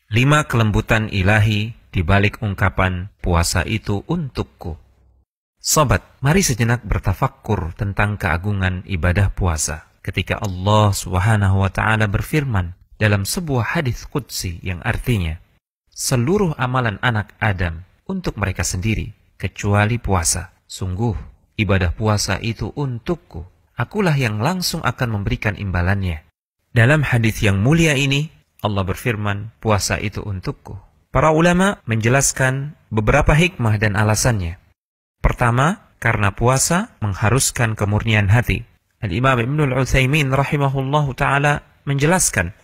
5 kelembutan ilahi di balik ungkapan puasa itu untukku. Sobat, mari sejenak bertafakkur tentang keagungan ibadah puasa. Ketika Allah Subhanahu wa Ta'ala berfirman dalam sebuah hadis qudsi yang artinya, seluruh amalan anak Adam untuk mereka sendiri kecuali puasa. Sungguh, ibadah puasa itu untukku. Akulah yang langsung akan memberikan imbalannya. Dalam hadis yang mulia ini, Allah berfirman, puasa itu untukku. Para ulama menjelaskan beberapa hikmah dan alasannya. Pertama, karena puasa mengharuskan kemurnian hati. Al-Imam Ibnul Utsaimin rahimahullahu ta'ala menjelaskan,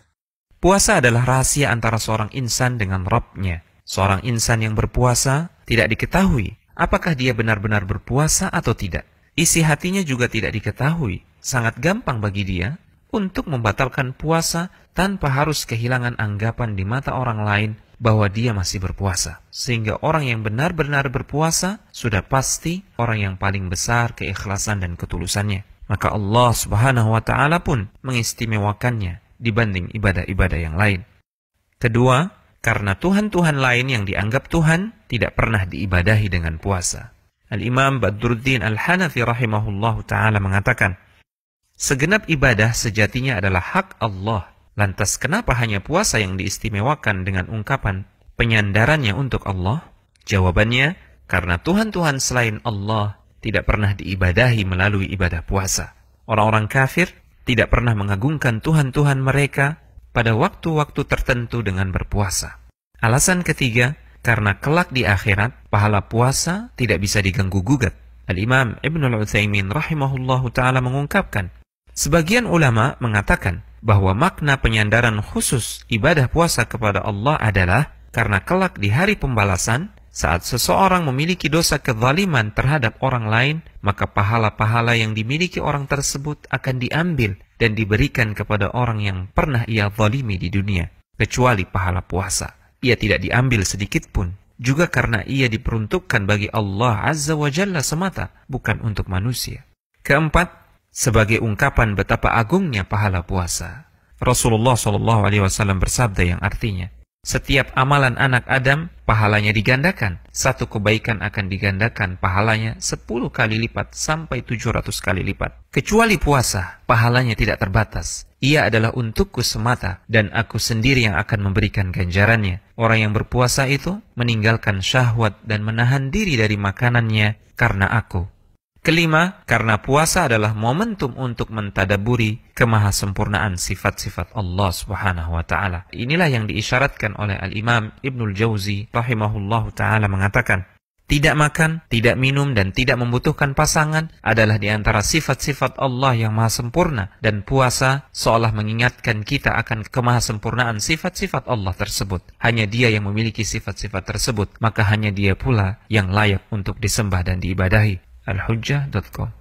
puasa adalah rahasia antara seorang insan dengan Rabb-nya. Seorang insan yang berpuasa tidak diketahui apakah dia benar-benar berpuasa atau tidak. Isi hatinya juga tidak diketahui. Sangat gampang bagi dia untuk membatalkan puasa tanpa harus kehilangan anggapan di mata orang lain bahwa dia masih berpuasa. Sehingga orang yang benar-benar berpuasa sudah pasti orang yang paling besar keikhlasan dan ketulusannya. Maka Allah Subhanahu wa Ta'ala pun mengistimewakannya dibanding ibadah-ibadah yang lain. Kedua, karena Tuhan-Tuhan lain yang dianggap Tuhan tidak pernah diibadahi dengan puasa. Al-Imam Badruddin Al-Hanafi rahimahullahu ta'ala mengatakan, segenap ibadah sejatinya adalah hak Allah. Lantas kenapa hanya puasa yang diistimewakan dengan ungkapan penyandarannya untuk Allah? Jawabannya, karena Tuhan-Tuhan selain Allah tidak pernah diibadahi melalui ibadah puasa. Orang-orang kafir tidak pernah mengagungkan Tuhan-Tuhan mereka pada waktu-waktu tertentu dengan berpuasa. Alasan ketiga, karena kelak di akhirat, pahala puasa tidak bisa diganggu-gugat. Al-Imam Ibnul Utsaimin rahimahullahu ta'ala mengungkapkan, sebagian ulama mengatakan bahwa makna penyandaran khusus ibadah puasa kepada Allah adalah karena kelak di hari pembalasan, saat seseorang memiliki dosa kezaliman terhadap orang lain, maka pahala-pahala yang dimiliki orang tersebut akan diambil dan diberikan kepada orang yang pernah ia zalimi di dunia. Kecuali pahala puasa, ia tidak diambil sedikit pun. Juga karena ia diperuntukkan bagi Allah Azza wa Jalla semata, bukan untuk manusia. Keempat, sebagai ungkapan betapa agungnya pahala puasa, Rasulullah SAW bersabda yang artinya, setiap amalan anak Adam, pahalanya digandakan. Satu kebaikan akan digandakan pahalanya 10 kali lipat sampai 700 kali lipat. Kecuali puasa, pahalanya tidak terbatas. Ia adalah untukku semata, dan aku sendiri yang akan memberikan ganjarannya. Orang yang berpuasa itu meninggalkan syahwat dan menahan diri dari makanannya karena aku. Kelima, karena puasa adalah momentum untuk mentadaburi kemahasempurnaan sifat-sifat Allah Subhanahu wa Ta'ala. Inilah yang diisyaratkan oleh Al-Imam Ibnul Jauzi rahimahullahu ta'ala mengatakan, tidak makan, tidak minum, dan tidak membutuhkan pasangan adalah di antara sifat-sifat Allah yang maha sempurna, dan puasa seolah mengingatkan kita akan kemahasempurnaan sifat-sifat Allah tersebut. Hanya Dia yang memiliki sifat-sifat tersebut, maka hanya Dia pula yang layak untuk disembah dan diibadahi. Al-Hujjah.com